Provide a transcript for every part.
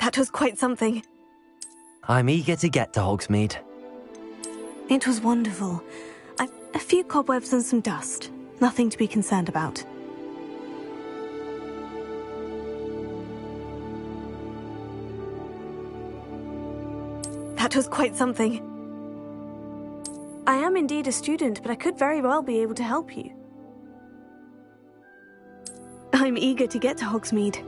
That was quite something. I'm eager to get to Hogsmeade. It was wonderful. A few cobwebs and some dust. Nothing to be concerned about. That was quite something. I am indeed a student, but I could very well be able to help you. I'm eager to get to Hogsmeade.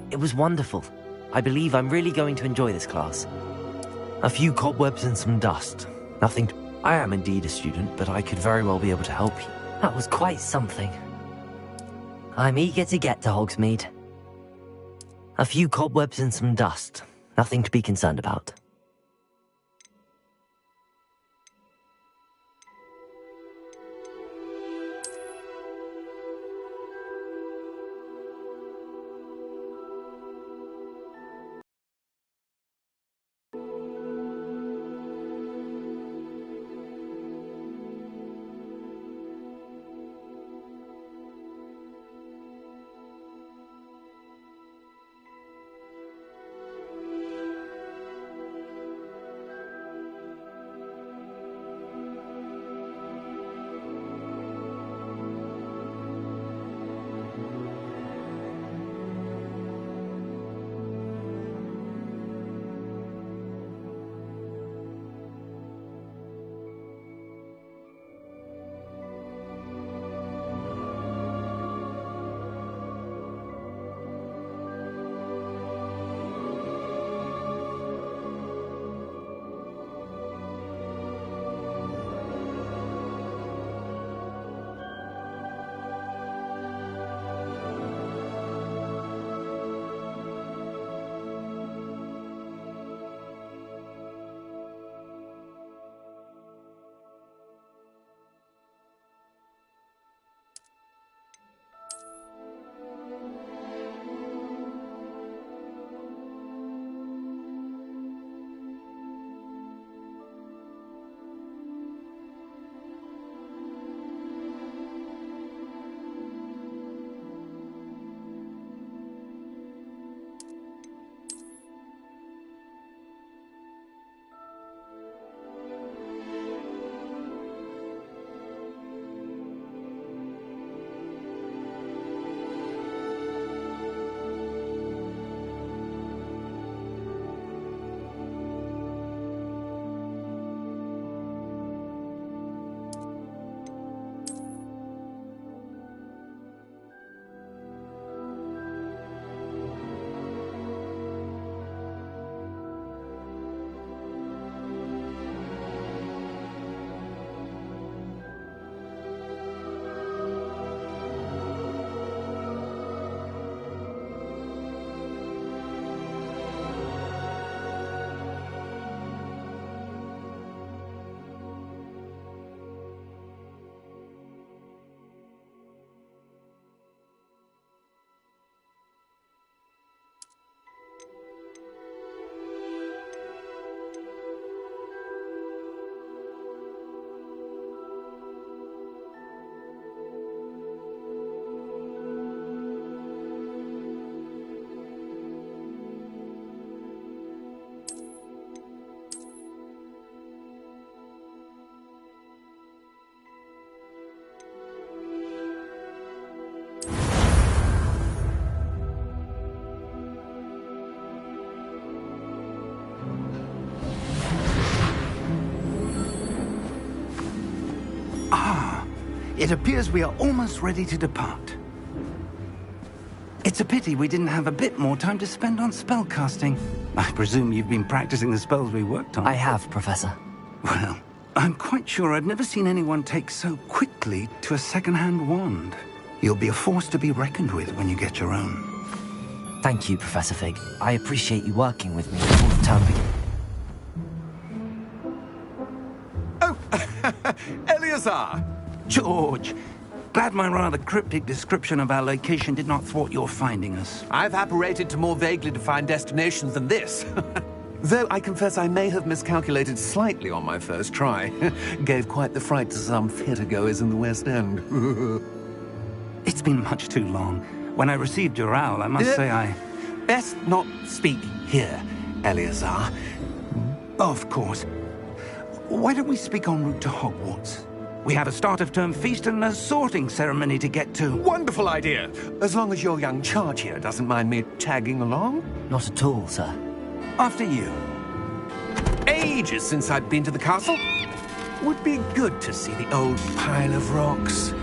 It was wonderful. I believe I'm really going to enjoy this class. A few cobwebs and some dust. Nothing. I am indeed a student, but I could very well be able to help you. That was quite something. I'm eager to get to Hogsmeade. A few cobwebs and some dust. Nothing to be concerned about. It appears we are almost ready to depart. It's a pity we didn't have a bit more time to spend on spellcasting. I presume you've been practicing the spells we worked on. I have, Professor. Well, I'm quite sure I've never seen anyone take so quickly to a second-hand wand. You'll be a force to be reckoned with when you get your own. Thank you, Professor Fig. I appreciate you working with me all the time. Oh, Eleazar! George, glad my rather cryptic description of our location did not thwart your finding us. I've apparated to more vaguely defined destinations than this. Though I confess I may have miscalculated slightly on my first try. Gave quite the fright to some theatre-goers in the West End. It's been much too long. When I received your owl, I must say I... Best not speak here, Eleazar. Of course. Why don't we speak en route to Hogwarts? We have a start-of-term feast and a sorting ceremony to get to. Wonderful idea! As long as your young charge here doesn't mind me tagging along. Not at all, sir. After you. Ages since I'd been to the castle. Would be good to see the old pile of rocks.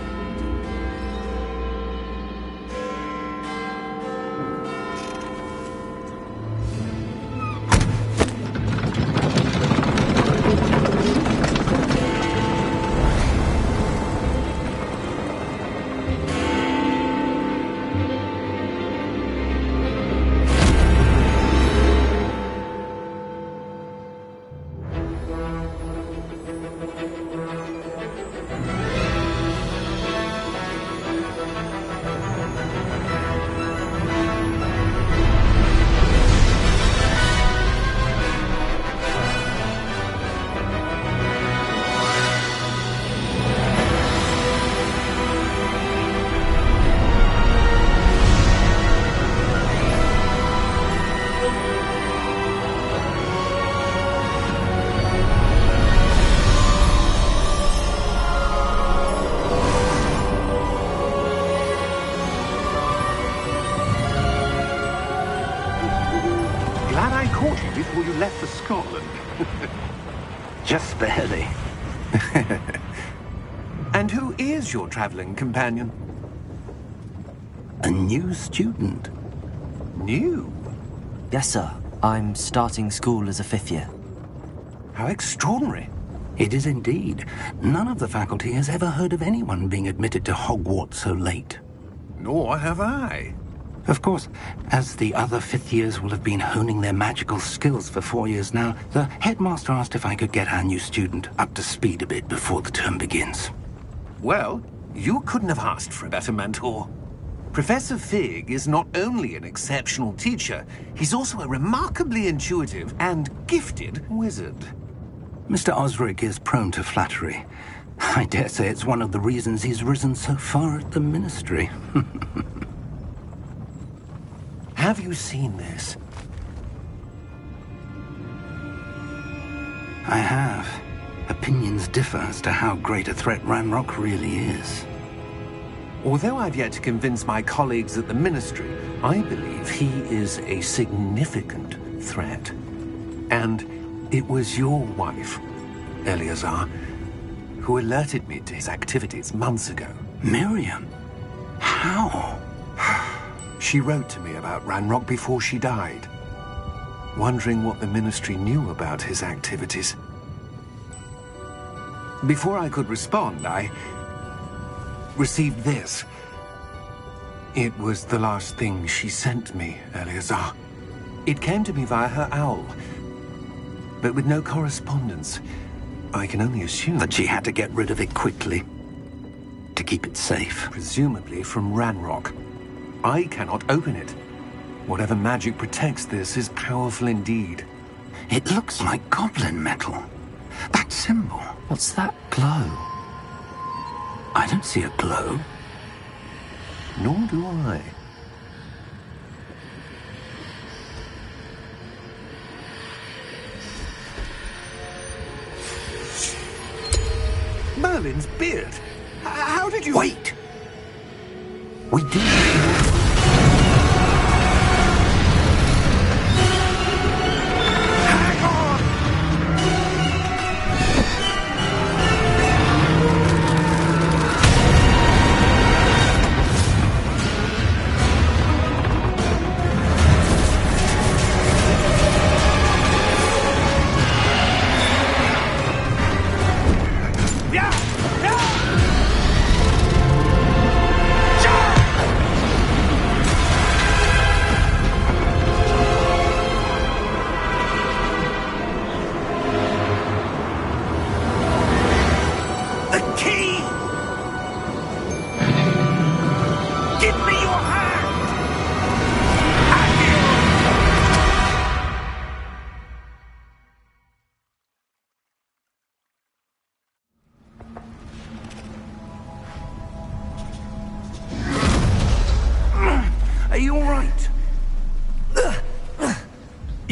Before you left for Scotland. Just barely. And who is your travelling companion? A new student. New? Yes, sir. I'm starting school as a 5th year. How extraordinary. It is indeed. None of the faculty has ever heard of anyone being admitted to Hogwarts so late. Nor have I. Of course, as the other 5th years will have been honing their magical skills for 4 years now, the headmaster asked if I could get our new student up to speed a bit before the term begins. Well, you couldn't have asked for a better mentor. Professor Fig is not only an exceptional teacher, he's also a remarkably intuitive and gifted wizard. Mr. Osric is prone to flattery. I dare say it's one of the reasons he's risen so far at the ministry. Have you seen this? I have. Opinions differ as to how great a threat Ranrock really is. Although I've yet to convince my colleagues at the Ministry, I believe he is a significant threat. And it was your wife, Eleazar, who alerted me to his activities months ago. Miriam? How? She wrote to me about Ranrock before she died, wondering what the Ministry knew about his activities. Before I could respond, I received this. It was the last thing she sent me, Eleazar. It came to me via her owl, but with no correspondence. I can only assume that she had to get rid of it quickly, to keep it safe. Presumably from Ranrock. I cannot open it. Whatever magic protects this is powerful indeed. It looks like goblin metal. That symbol. What's that glow? I don't see a glow. Nor do I. Merlin's beard. How did you... Wait! We did...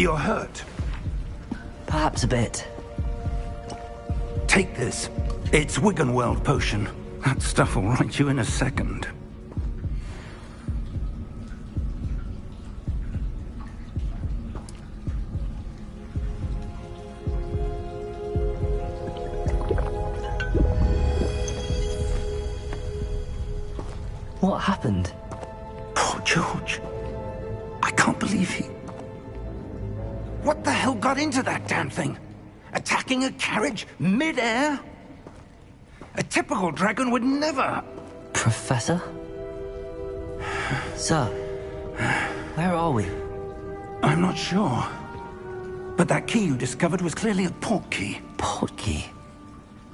You're hurt. Perhaps a bit. Take this. It's Wiggenweld potion. That stuff will right you in a second. What happened? Poor George. I can't believe he... What the hell got into that damn thing? Attacking a carriage mid-air? A typical dragon would never... Professor? Sir, where are we? I'm not sure. But that key you discovered was clearly a port key. Port key?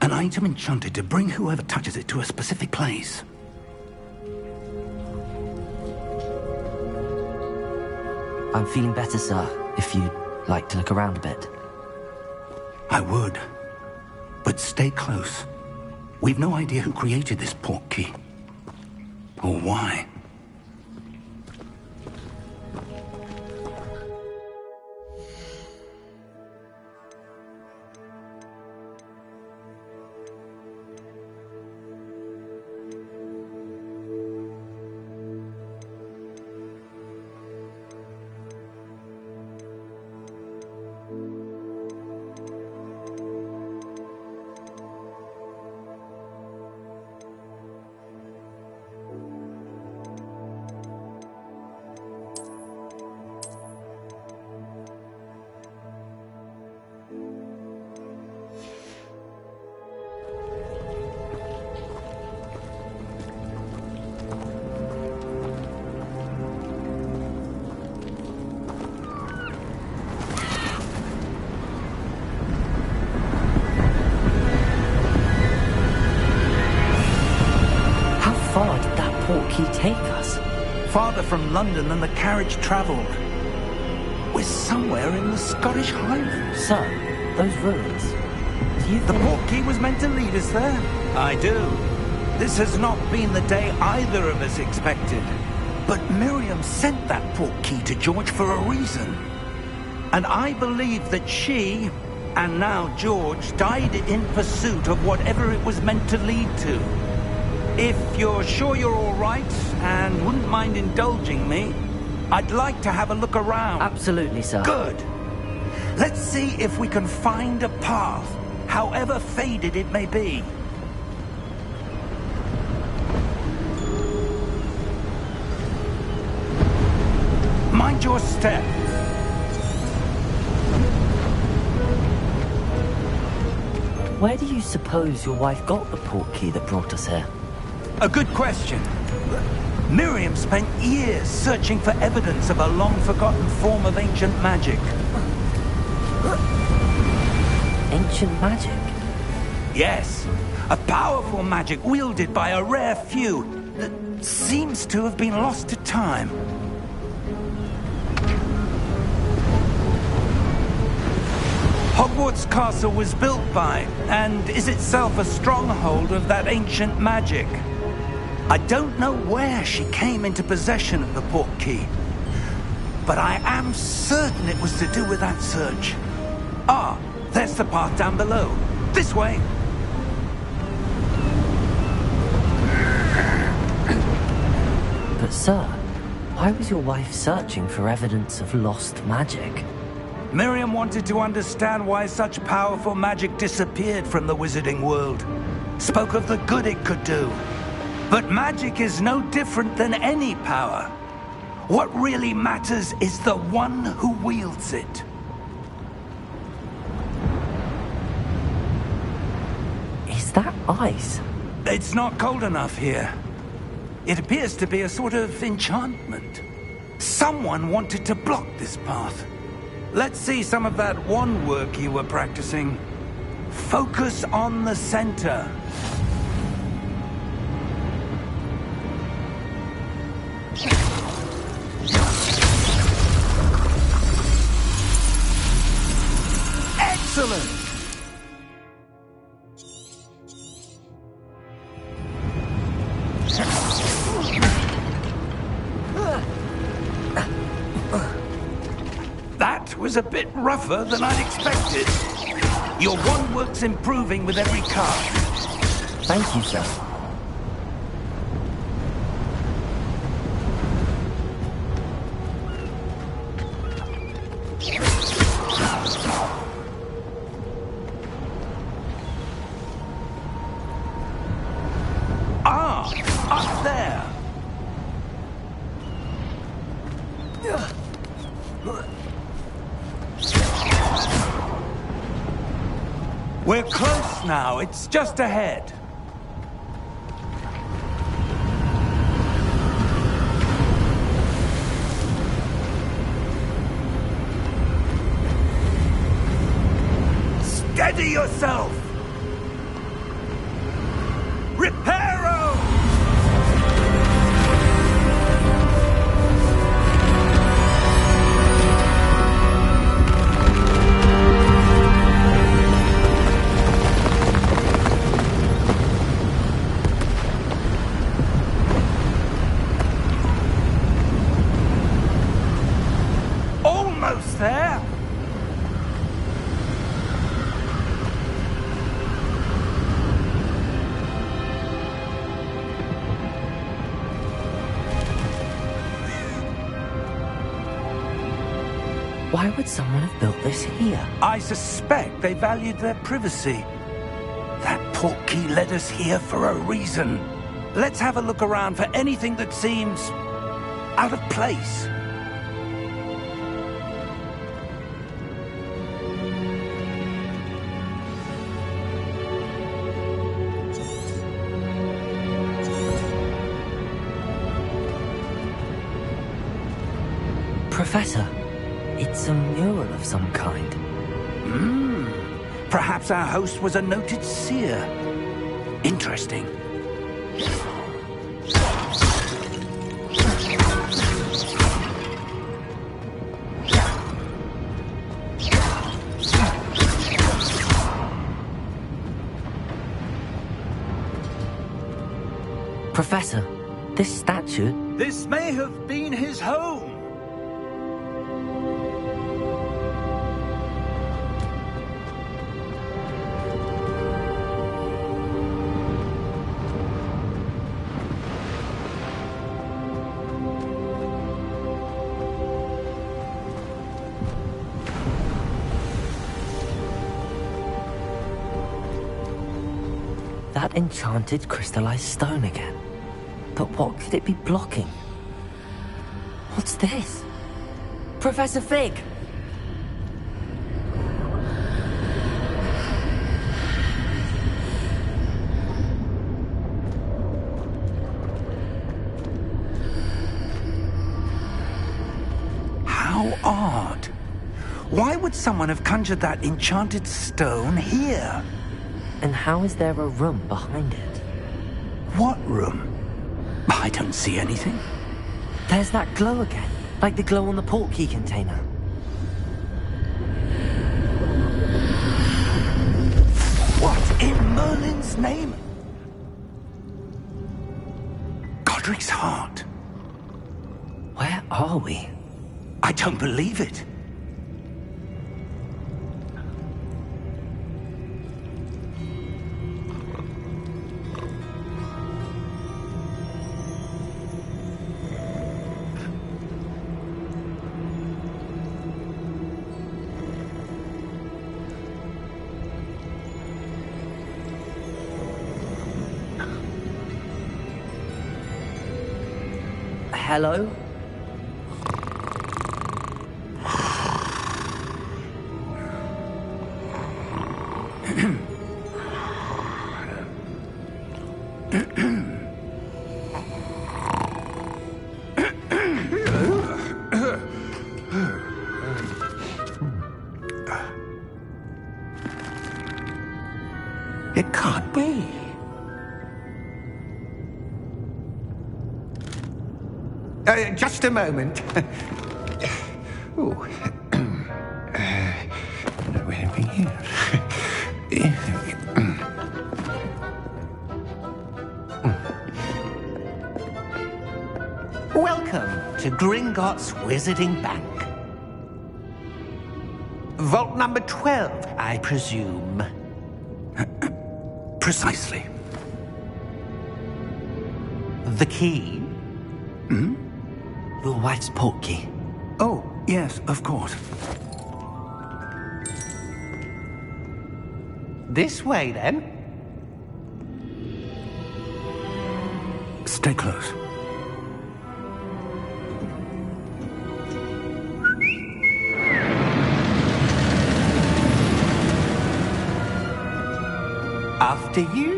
An item enchanted to bring whoever touches it to a specific place. I'm feeling better, sir, if you'd like to look around a bit. I would. But stay close. We've no idea who created this port key. Or why. Take us? Farther from London than the carriage travelled. We're somewhere in the Scottish Highlands. Sir, those ruins. Do you The port key was meant to lead us there? I do. This has not been the day either of us expected. But Miriam sent that port key to George for a reason. And I believe that she, and now George, died in pursuit of whatever it was meant to lead to. If you're sure you're all right and wouldn't mind indulging me, I'd like to have a look around. Absolutely, sir. Good. Let's see if we can find a path, however faded it may be. Mind your step. Where do you suppose your wife got the port key that brought us here? A good question. Miriam spent years searching for evidence of a long-forgotten form of ancient magic. Ancient magic? Yes, a powerful magic wielded by a rare few that seems to have been lost to time. Hogwarts Castle was built by, and is itself a stronghold of that ancient magic. I don't know where she came into possession of the port key, but I am certain it was to do with that search. Ah, there's the path down below. This way. But sir, why was your wife searching for evidence of lost magic? Miriam wanted to understand why such powerful magic disappeared from the wizarding world. Spoke of the good it could do. But magic is no different than any power. What really matters is the one who wields it. Is that ice? It's not cold enough here. It appears to be a sort of enchantment. Someone wanted to block this path. Let's see some of that wand work you were practicing. Focus on the center. Excellent! That was a bit rougher than I'd expected. Your wand work's improving with every cast. Thank you, sir. Up there. We're close now. It's just ahead. Steady yourself. Reparo! Almost there. Why would someone have built this here? I suspect they valued their privacy. That portkey led us here for a reason. Let's have a look around for anything that seems out of place. Professor, it's a mural of some kind. Perhaps our host was a noted seer. Interesting. Professor, this statue... This may have been his home. That enchanted crystallized stone again. But what could it be blocking? What's this? Professor Fig! How odd. Why would someone have conjured that enchanted stone here? And how is there a room behind it? What room? I don't see anything. There's that glow again, like the glow on the portkey container. What in Merlin's name? Godric's heart. Where are we? I don't believe it. Hello? It can't be. Just a moment. Oh. Where are we here? Welcome to Gringotts Wizarding Bank. Vault number 12, I presume. Precisely. The key? Your wife's portkey. Oh, yes, of course. This way, then. Stay close. After you.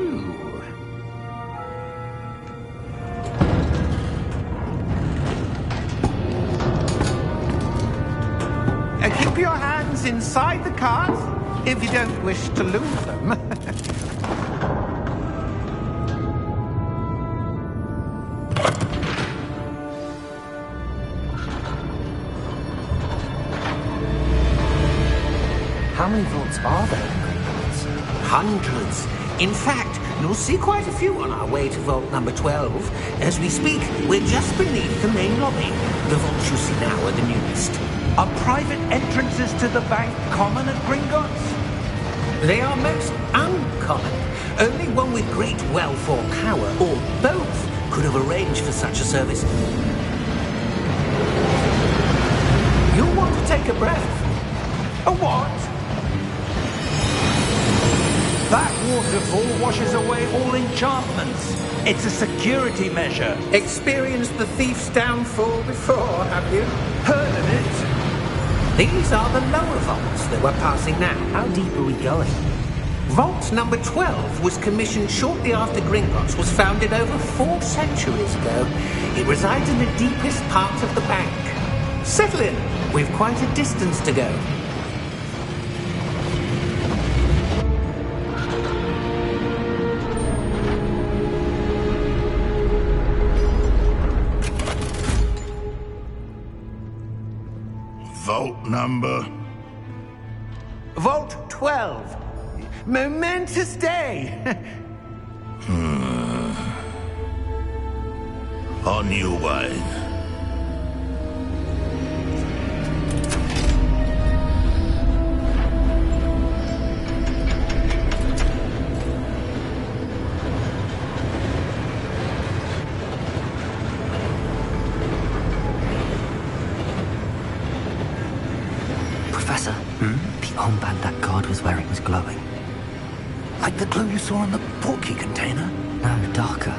Keep your hands inside the cars if you don't wish to lose them. How many vaults are there in Hogwarts? Hundreds. In fact, you'll see quite a few on our way to vault number 12. As we speak, we're just beneath the main lobby. The vaults you see now are the newest. Are private entrances to the bank common at Gringotts? They are most uncommon. Only one with great wealth or power, or both, could have arranged for such a service. You'll want to take a breath. A what? That waterfall washes away all enchantments. It's a security measure. Experienced the thief's downfall before, have you? Heard of it? These are the lower vaults that we're passing now. How deep are we going? Vault number 12 was commissioned shortly after Gringotts was founded over 4 centuries ago. It resides in the deepest part of the bank. Settle in. We've quite a distance to go. Vault number? Vault 12. Momentous day. On your wine. Professor, the armband that guard was wearing was glowing. Like the glow you saw on the portkey container? No, darker.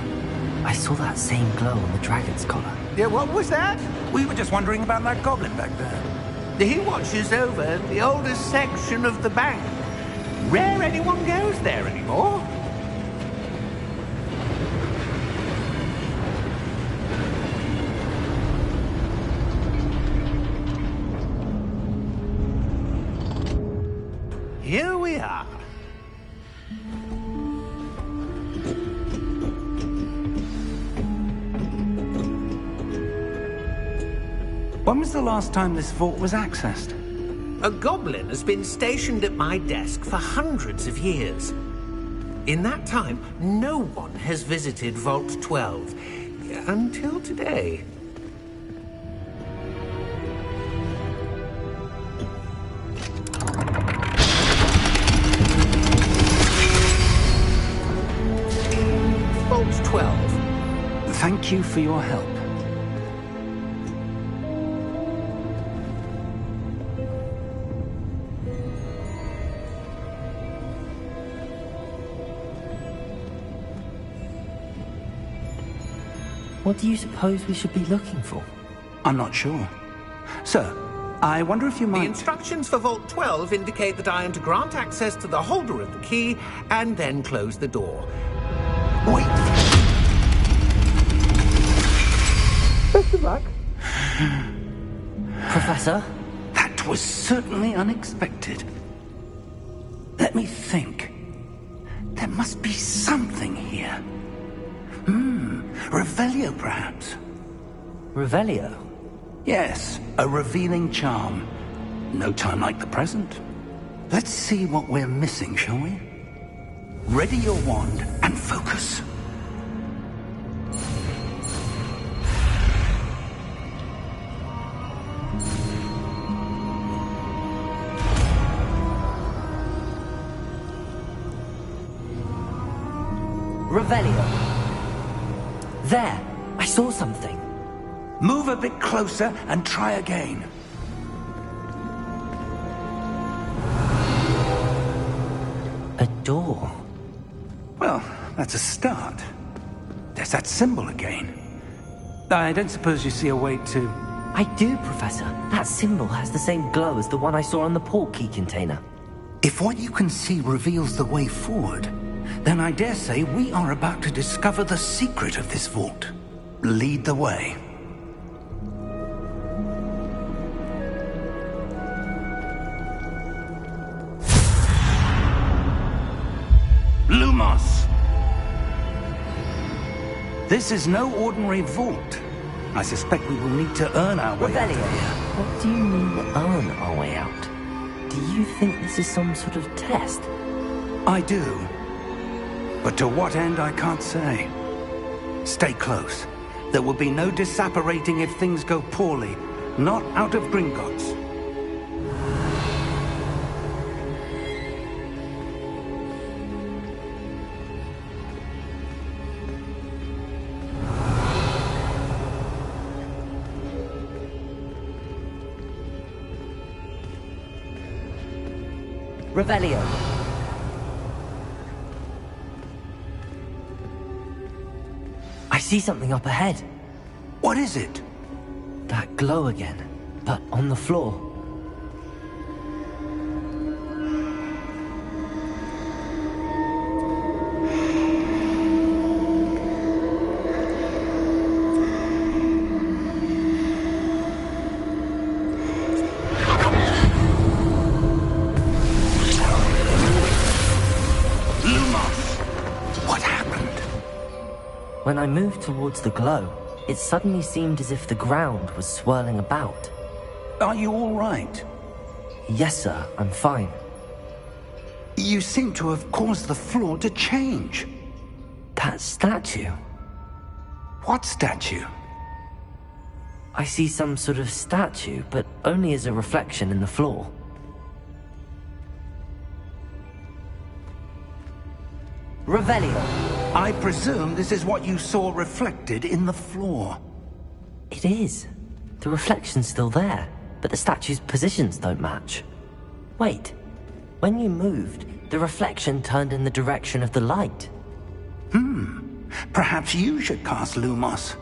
I saw that same glow on the dragon's collar. Yeah, what was that? We were just wondering about that goblin back there. He watches over the oldest section of the bank. Rare anyone goes there anymore. Here we are. When was the last time this vault was accessed? A goblin has been stationed at my desk for hundreds of years. In that time, no one has visited Vault 12 until today. Vault 12. Thank you for your help. What do you suppose we should be looking for? I'm not sure. Sir, I wonder if you The might... instructions for Vault 12 indicate that I am to grant access to the holder of the key and then close the door. Wait! Best of luck. Professor? That was certainly unexpected. Let me think. There must be something here. Revelio, perhaps? Revelio? Yes, a revealing charm. No time like the present. Let's see what we're missing, shall we? Ready your wand and focus. Revelio. There, I saw something. Move a bit closer and try again. A door. Well, that's a start. There's that symbol again. I don't suppose you see a way to... I do, Professor. That symbol has the same glow as the one I saw on the port key container. If what you can see reveals the way forward, then I dare say we are about to discover the secret of this vault. Lead the way. Lumos! This is no ordinary vault. I suspect we will need to earn our way out Revelio. of here. What do you mean, earn our way out? Do you think this is some sort of test? I do. But to what end, I can't say. Stay close. There will be no disapparating if things go poorly. Not out of Gringotts. Revelio. I see something up ahead. What is it? That glow again, but on the floor. When I moved towards the glow, it suddenly seemed as if the ground was swirling about. Are you all right? Yes, sir, I'm fine. You seem to have caused the floor to change. That statue. What statue? I see some sort of statue, but only as a reflection in the floor. Revelio. I presume this is what you saw reflected in the floor. It is. The reflection's still there, but the statue's positions don't match. Wait. When you moved, the reflection turned in the direction of the light. Perhaps you should cast Lumos.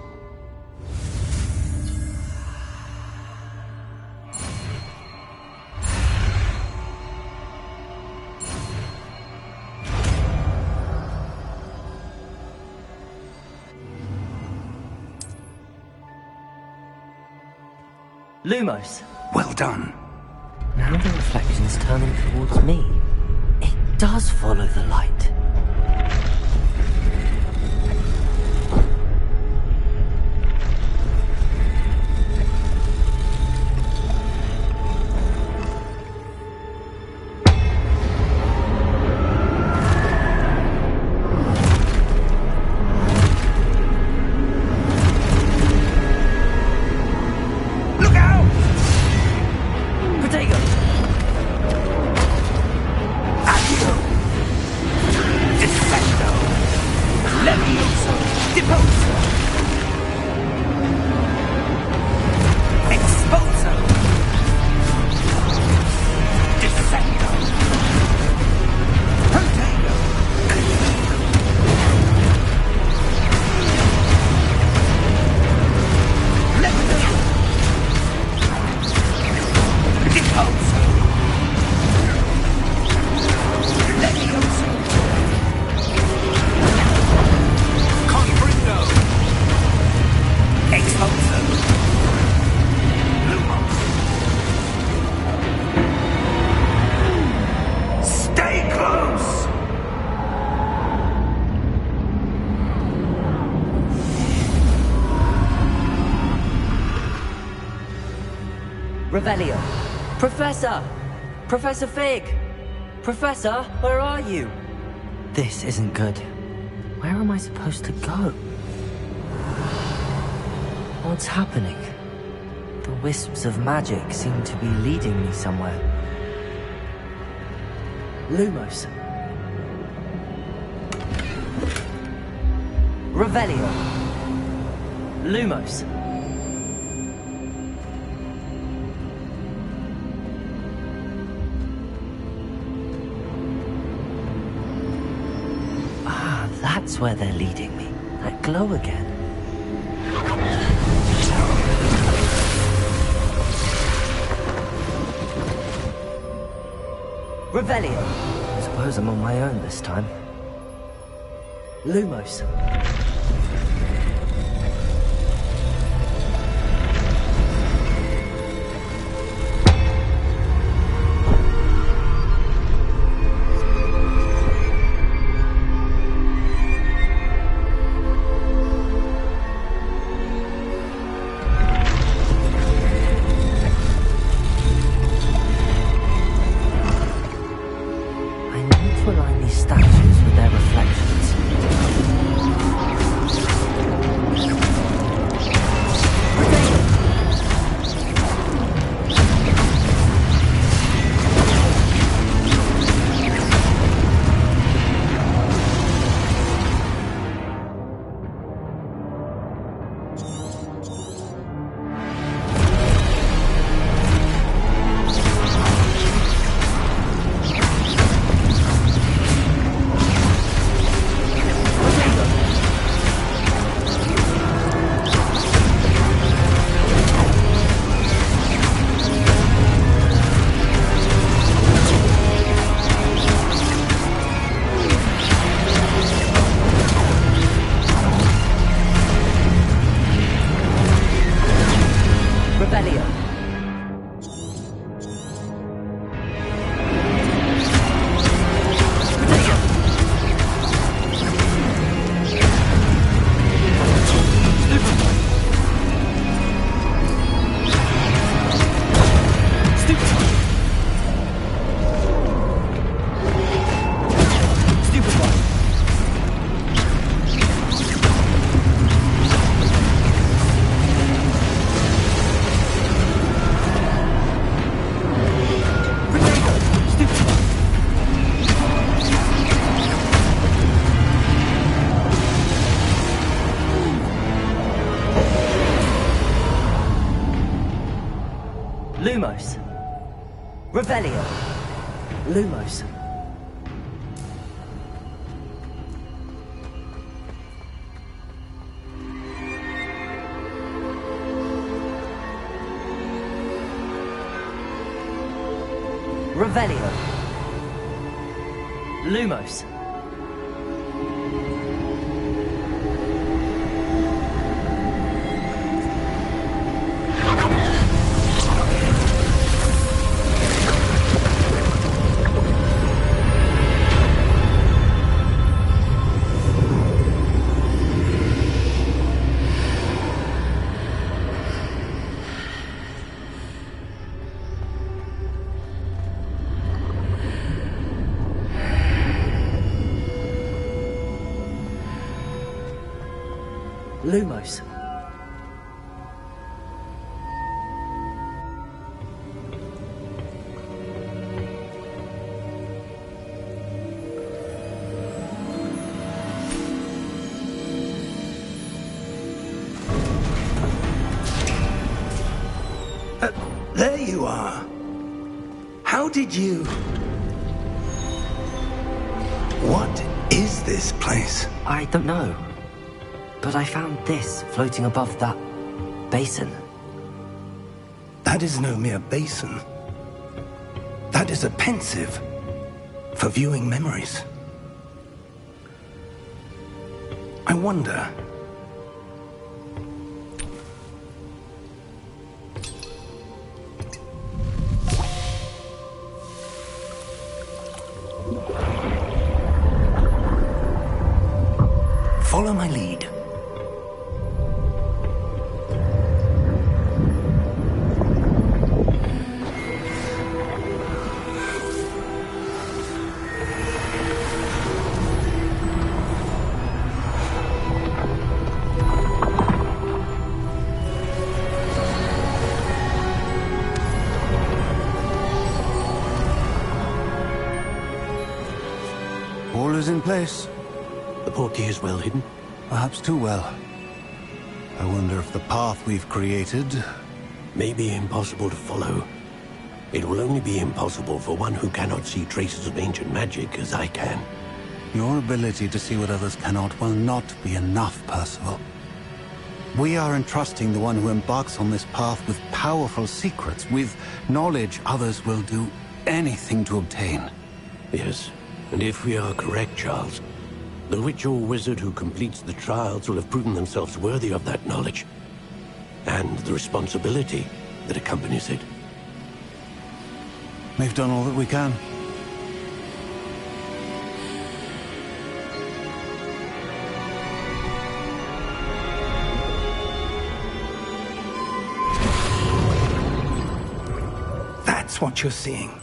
Lumos. Well done. Now the reflection's turning towards me. It does follow the light. Revelio. Professor! Professor Fig! Professor, where are you? This isn't good. Where am I supposed to go? What's happening? The wisps of magic seem to be leading me somewhere. Lumos. Revelio. Lumos. Ah, that's where they're leading me. That glow again. Revelio. I suppose I'm on my own this time. Lumos. Lumos. Revelio. Lumos. Revelio. Lumos. Lumos. There you are. How did you... What is this place? I don't know. But I found this floating above that basin. That is no mere basin. That is a pensive for viewing memories. I wonder... Follow my lead. All is in place. The portkey is well hidden. Perhaps too well. I wonder if the path we've created may be impossible to follow. It will only be impossible for one who cannot see traces of ancient magic as I can. Your ability to see what others cannot will not be enough, Percival. We are entrusting the one who embarks on this path with powerful secrets, with knowledge others will do anything to obtain. Yes, and if we are correct, Charles, the witch or wizard who completes the trials will have proven themselves worthy of that knowledge and the responsibility that accompanies it. We've done all that we can. That's what you're seeing.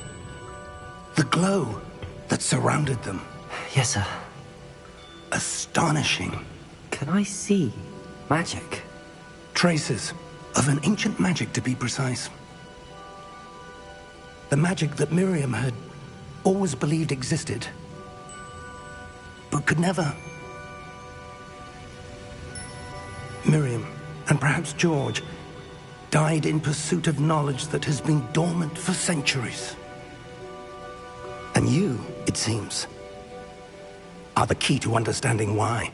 The glow that surrounded them. Yes, sir. Astonishing. Can I see magic? Traces of an ancient magic, to be precise. The magic that Miriam had always believed existed, but could never. Miriam, and perhaps George, died in pursuit of knowledge that has been dormant for centuries. And you, it seems, are the key to understanding why.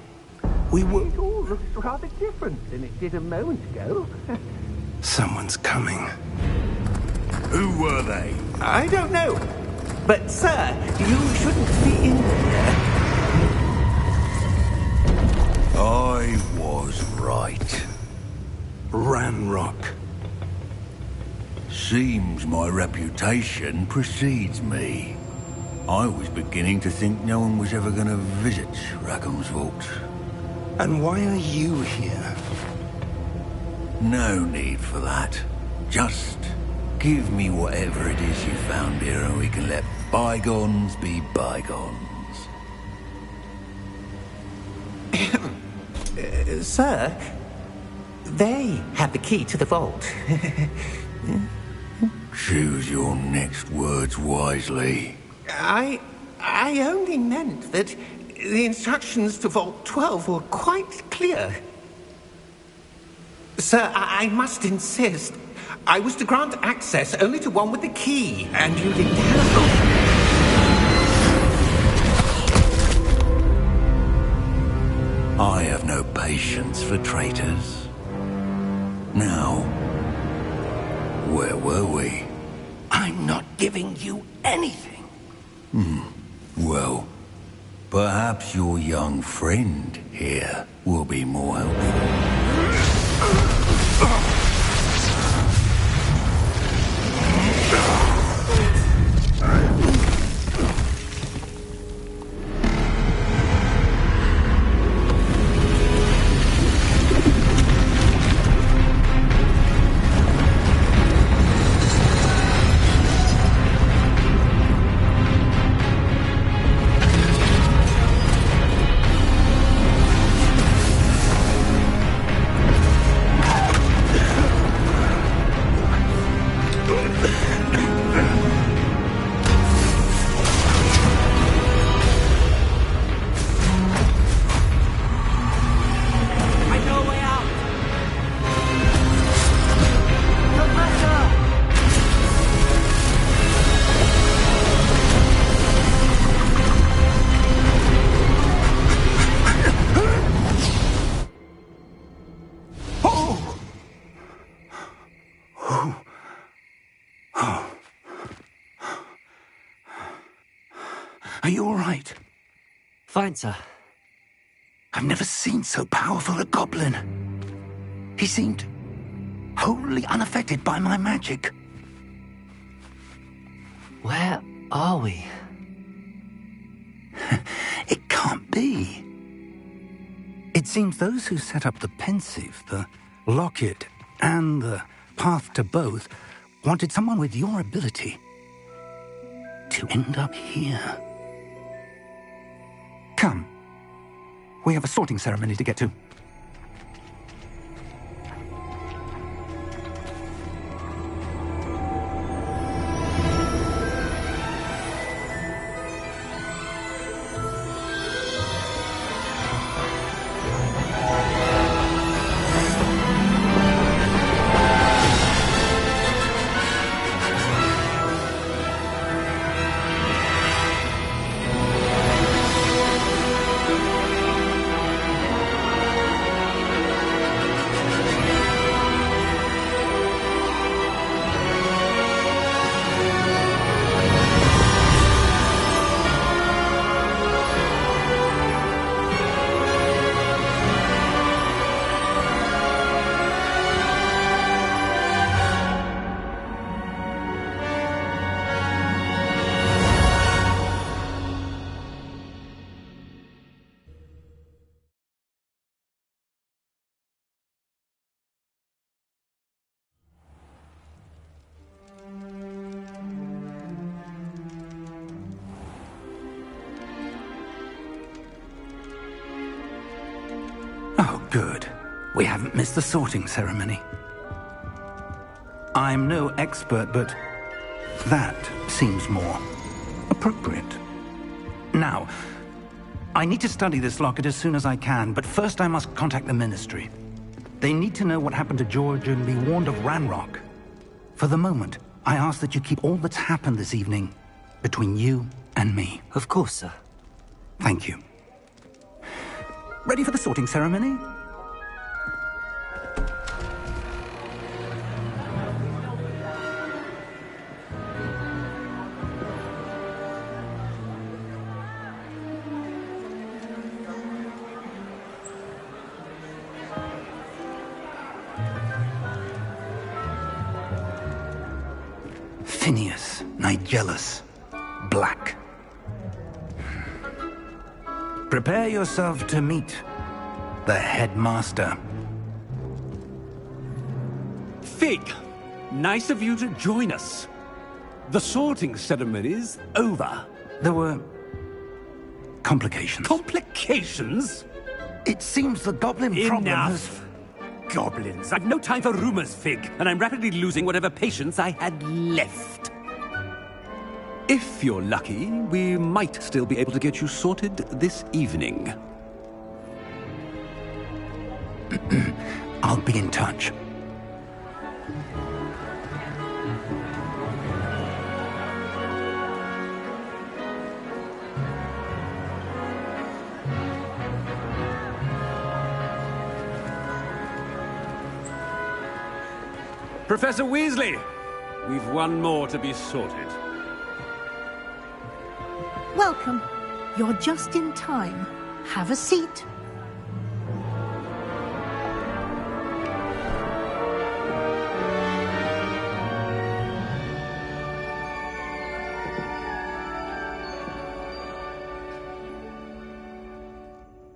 We were... It all looks rather different than it did a moment ago. Someone's coming. Who were they? I don't know. But, sir, you shouldn't be in here. I was right. Ranrock. Seems my reputation precedes me. I was beginning to think no one was ever going to visit Rackham's Vault. And why are you here? No need for that. Just give me whatever it is you found here and we can let bygones be bygones. Sir, they have the key to the vault. Choose your next words wisely. I only meant that the instructions to Vault 12 were quite clear. Sir, I must insist. I was to grant access only to one with the key, and you didn't have... I have no patience for traitors. Now, where were we? I'm not giving you anything. Well, perhaps your young friend here will be more helpful. Are you all right? Fine, sir. I've never seen so powerful a goblin. He seemed wholly unaffected by my magic. Where are we? It can't be. It seems those who set up the pensive, the locket, and the path to both wanted someone with your ability to end up here. Come. We have a sorting ceremony to get to. Good. We haven't missed the sorting ceremony. I'm no expert, but that seems more appropriate. Now, I need to study this locket as soon as I can, but first I must contact the Ministry. They need to know what happened to George and be warned of Ranrock. For the moment, I ask that you keep all that's happened this evening between you and me. Of course, sir. Thank you. Ready for the sorting ceremony? Phineas, Nigellus, Black. Prepare yourself to meet the headmaster. Fig, nice of you to join us. The sorting ceremony's over. There were complications. Complications? It seems the goblin problem has... Enough! Goblins. I've no time for rumors, Fig, and I'm rapidly losing whatever patience I had left. If you're lucky, we might still be able to get you sorted this evening. I'll be in touch. Professor Weasley, we've one more to be sorted. Welcome. You're just in time. Have a seat.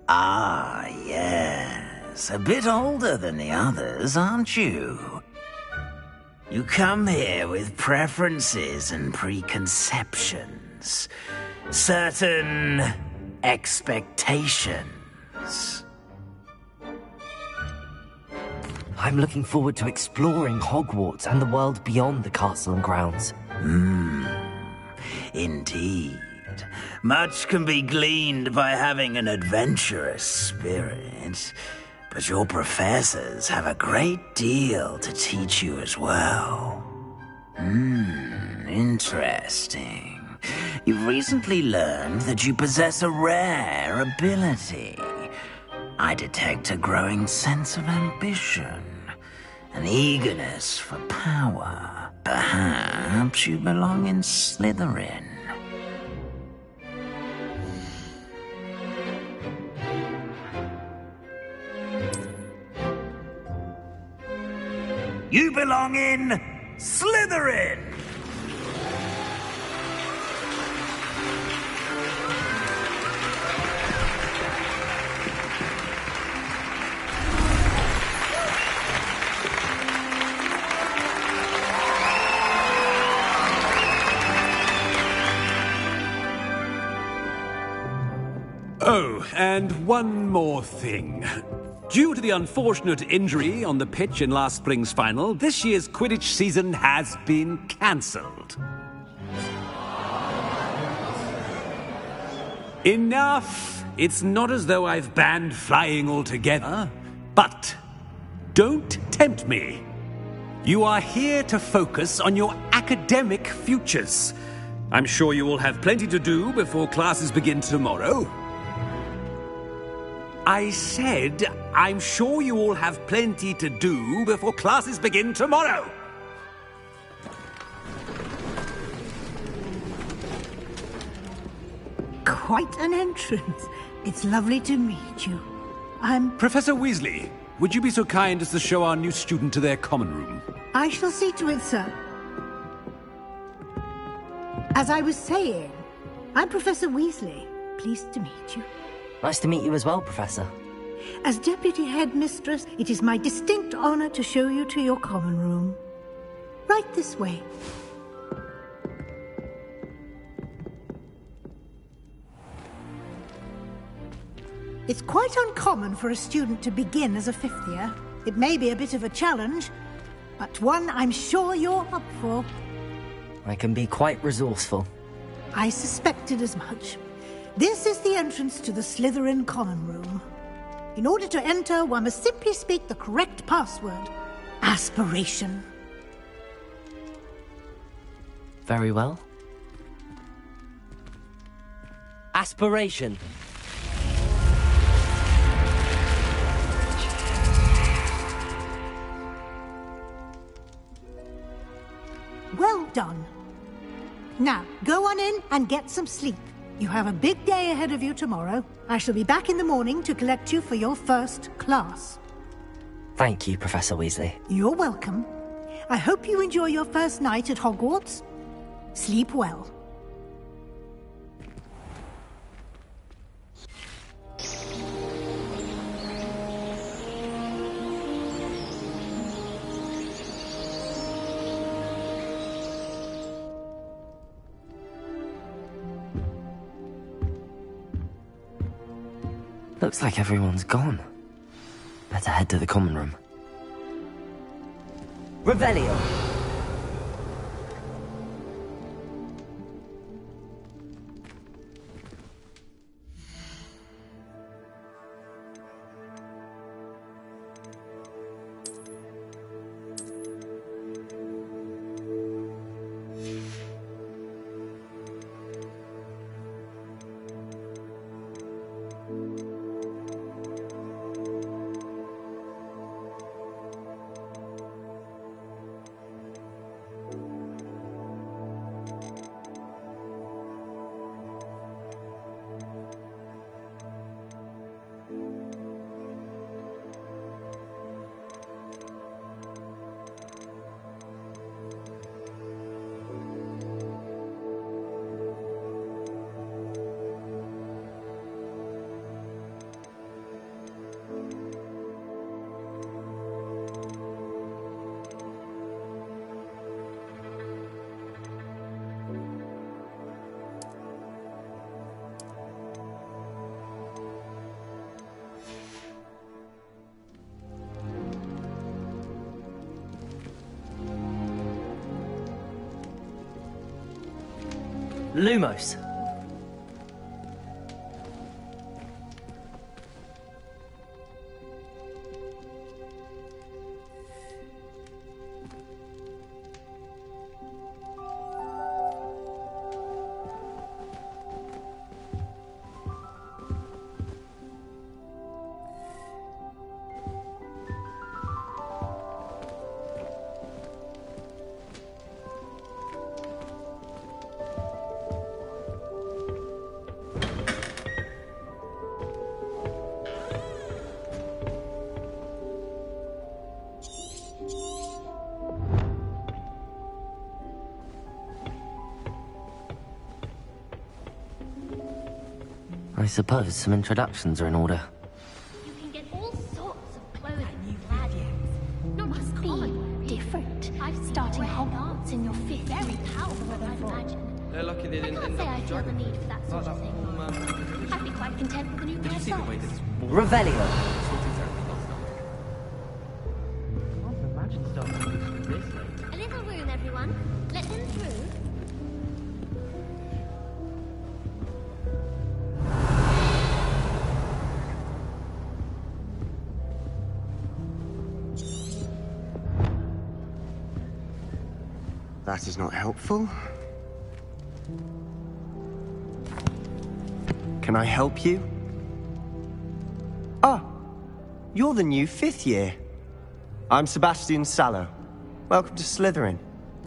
Ah, yes. A bit older than the others, aren't you? You come here with preferences and preconceptions. Certain expectations. I'm looking forward to exploring Hogwarts and the world beyond the castle and grounds. Indeed. Much can be gleaned by having an adventurous spirit, but your professors have a great deal to teach you as well. Interesting. You've recently learned that you possess a rare ability. I detect a growing sense of ambition, an eagerness for power. Perhaps you belong in Slytherin. You belong in Slytherin! Oh, and one more thing. Due to the unfortunate injury on the pitch in last spring's final, this year's Quidditch season has been cancelled. Enough! It's not as though I've banned flying altogether, but don't tempt me. You are here to focus on your academic futures. I'm sure you will have plenty to do before classes begin tomorrow. I said, I'm sure you all have plenty to do before classes begin tomorrow. Quite an entrance. It's lovely to meet you. Professor Weasley, would you be so kind as to show our new student to their common room? I shall see to it, sir. As I was saying, I'm Professor Weasley. Pleased to meet you. Nice to meet you as well, Professor. As Deputy Headmistress, it is my distinct honor to show you to your common room. Right this way. It's quite uncommon for a student to begin as a fifth year. It may be a bit of a challenge, but one I'm sure you're up for. I can be quite resourceful. I suspected as much. This is the entrance to the Slytherin Common Room. In order to enter, one must simply speak the correct password. Aspiration. Very well. Aspiration. Well done. Now, go on in and get some sleep. You have a big day ahead of you tomorrow. I shall be back in the morning to collect you for your first class. Thank you, Professor Weasley. You're welcome. I hope you enjoy your first night at Hogwarts. Sleep well. Looks like everyone's gone. Better head to the common room. Revelio! Lumos. I suppose some introductions are in order. You can get all sorts of clothing and gladiators. Not must be different. Starting Hogwarts in your fifth. Very powerful, I'd imagine. They're lucky they didn't end I up can't say I feel the need for that sort of thing. I'd be quite content with the new pair of socks. Revelio. A little room, everyone. Let them through. That is not helpful. Can I help you? Ah, you're the new fifth year. I'm Sebastian Sallow. Welcome to Slytherin.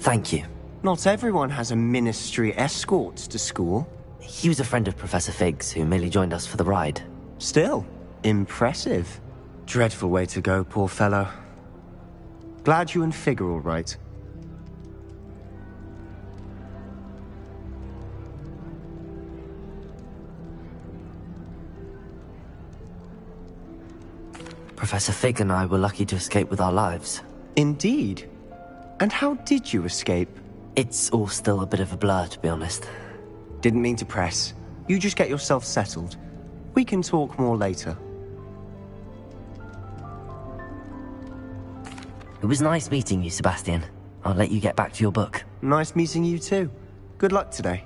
Thank you. Not everyone has a ministry escort to school. He was a friend of Professor Fig's who merely joined us for the ride. Still, impressive. Dreadful way to go, poor fellow. Glad you and Fig are all right. Professor Fig and I were lucky to escape with our lives. Indeed. And how did you escape? It's all still a bit of a blur, to be honest. Didn't mean to press. You just get yourself settled. We can talk more later. It was nice meeting you, Sebastian. I'll let you get back to your book. Nice meeting you too. Good luck today.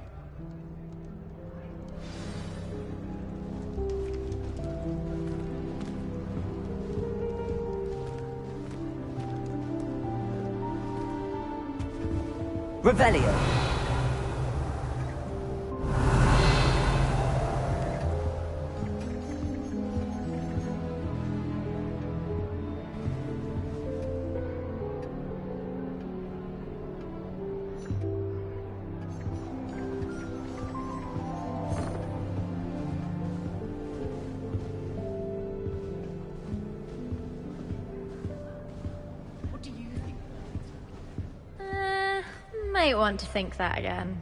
Revelio. Might want to think that again.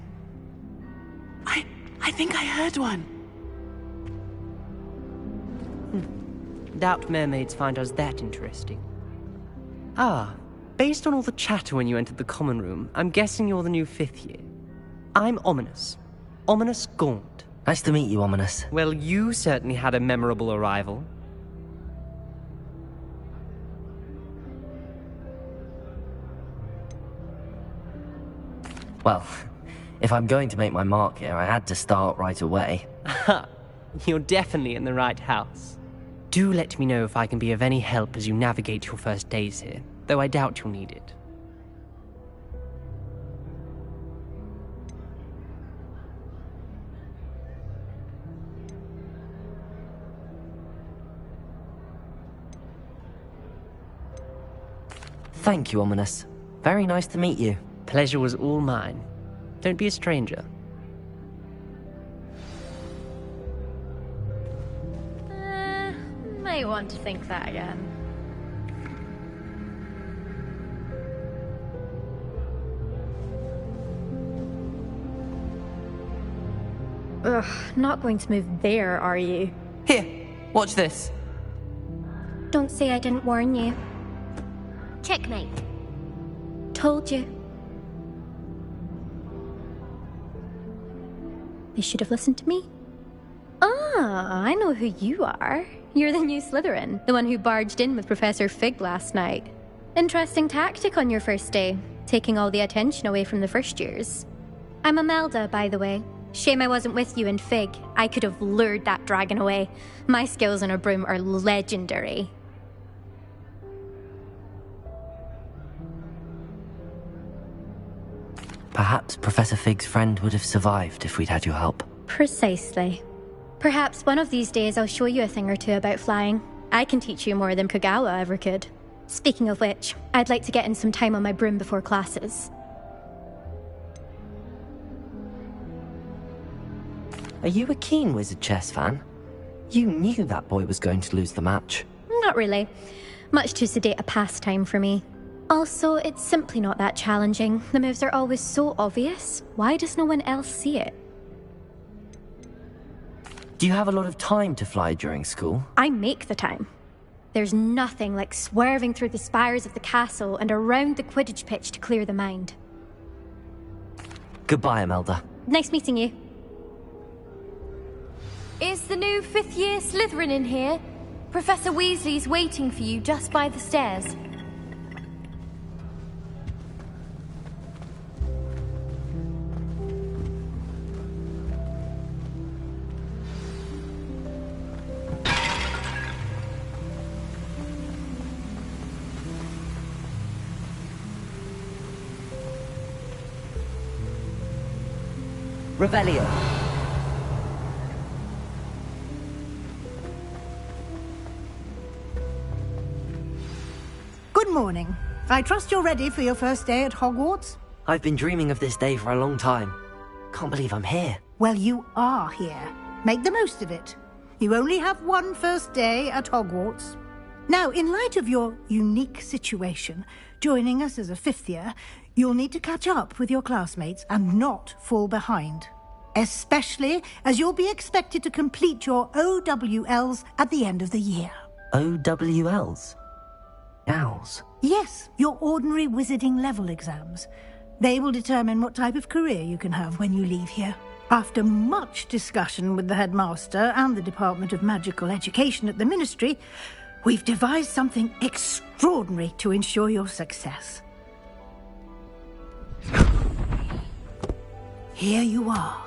I think I heard one. Doubt mermaids find us that interesting. Ah, based on all the chatter when you entered the common room, I'm guessing you're the new 5th year. I'm Ominous. Ominous Gaunt. Nice to meet you, Ominous. Well, you certainly had a memorable arrival. Well, if I'm going to make my mark here, I had to start right away. Ha! You're definitely in the right house. Do let me know if I can be of any help as you navigate your first days here, though I doubt you'll need it. Thank you, Ominous. Very nice to meet you. Pleasure was all mine. Don't be a stranger. Might want to think that again. Ugh, not going to move there, are you? Here, watch this. Don't say I didn't warn you. Checkmate. Told you. They should have listened to me. Ah, I know who you are. You're the new Slytherin, the one who barged in with Professor Fig last night. Interesting tactic on your first day, taking all the attention away from the first years. I'm Imelda, by the way. Shame I wasn't with you in Fig. I could have lured that dragon away. My skills on a broom are legendary. Perhaps Professor Fig's friend would have survived if we'd had your help. Precisely. Perhaps one of these days I'll show you a thing or two about flying. I can teach you more than Kagawa ever could. Speaking of which, I'd like to get in some time on my broom before classes. Are you a keen Wizard chess fan? You knew that boy was going to lose the match. Not really. Much too sedate a pastime for me. Also, it's simply not that challenging. The moves are always so obvious. Why does no one else see it? Do you have a lot of time to fly during school? I make the time. There's nothing like swerving through the spires of the castle and around the Quidditch pitch to clear the mind. Goodbye, Imelda. Nice meeting you. Is the new 5th year Slytherin in here? Professor Weasley's waiting for you just by the stairs. Revelio. Good morning. I trust you're ready for your first day at Hogwarts? I've been dreaming of this day for a long time. Can't believe I'm here. Well, you are here. Make the most of it. You only have one first day at Hogwarts. Now, in light of your unique situation, joining us as a 5th year, you'll need to catch up with your classmates and not fall behind. Especially as you'll be expected to complete your OWLs at the end of the year. OWLs? Owls? Yes, your ordinary wizarding level exams. They will determine what type of career you can have when you leave here. After much discussion with the headmaster and the Department of Magical Education at the Ministry, we've devised something extraordinary to ensure your success. Here you are.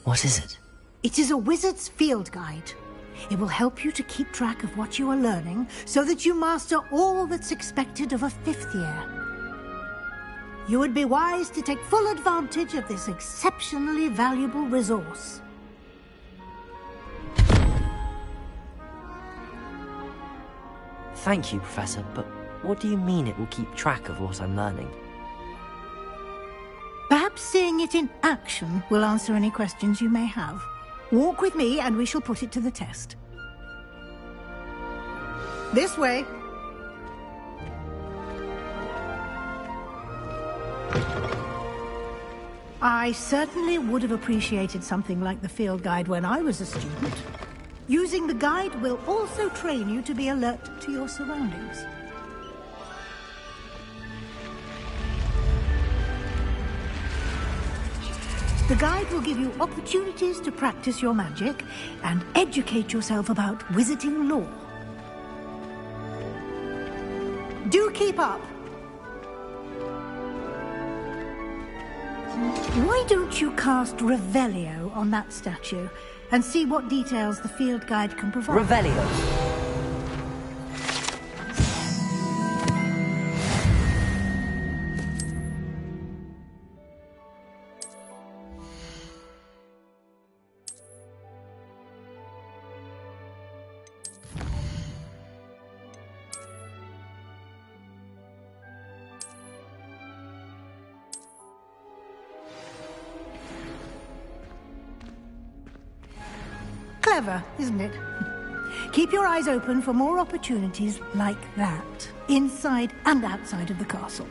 What is it? It is a wizard's field guide. It will help you to keep track of what you are learning so that you master all that's expected of a 5th year. You would be wise to take full advantage of this exceptionally valuable resource. Thank you, Professor, but what do you mean it will keep track of what I'm learning? Perhaps seeing it in action will answer any questions you may have. Walk with me and we shall put it to the test. This way. I certainly would have appreciated something like the field guide when I was a student. Using the guide will also train you to be alert to your surroundings. The guide will give you opportunities to practice your magic and educate yourself about wizarding lore. Do keep up! Why don't you cast Revelio on that statue and see what details the field guide can provide? Revelio! Clever, isn't it? Keep your eyes open for more opportunities like that, inside and outside of the castle.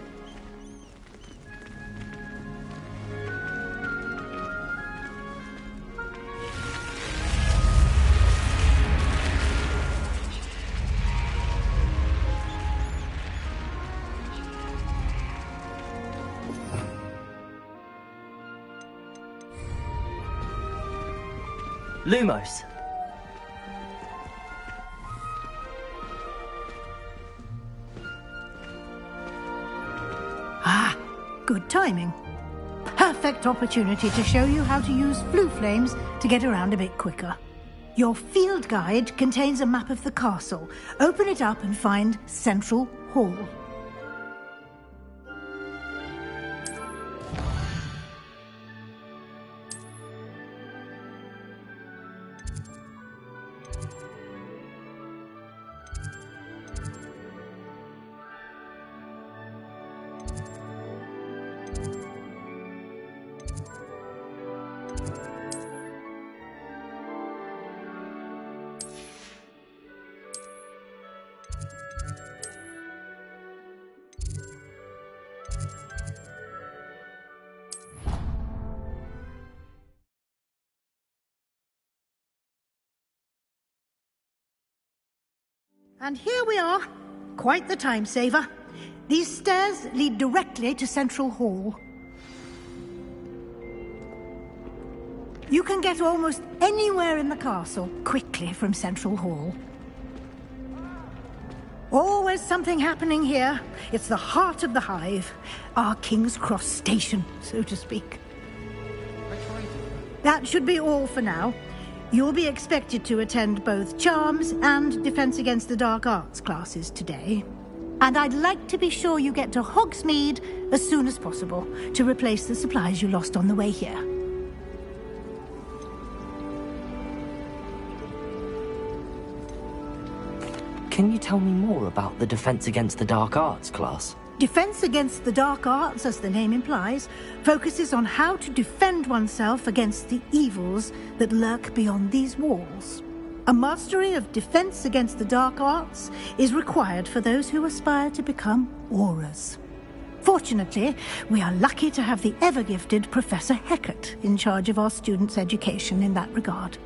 Lumos. Ah, good timing. Perfect opportunity to show you how to use flue flames to get around a bit quicker. Your field guide contains a map of the castle. Open it up and find Central Hall. And here we are. Quite the time saver. These stairs lead directly to Central Hall. You can get almost anywhere in the castle quickly from Central Hall. Always something happening here. It's the heart of the hive. Our King's Cross station, so to speak. That should be all for now. You'll be expected to attend both Charms and Defense Against the Dark Arts classes today. And I'd like to be sure you get to Hogsmeade as soon as possible to replace the supplies you lost on the way here. Can you tell me more about the Defense Against the Dark Arts class? Defense Against the Dark Arts, as the name implies, focuses on how to defend oneself against the evils that lurk beyond these walls. A mastery of Defense Against the Dark Arts is required for those who aspire to become Aurors. Fortunately, we are lucky to have the ever-gifted Professor Heckert in charge of our students' education in that regard.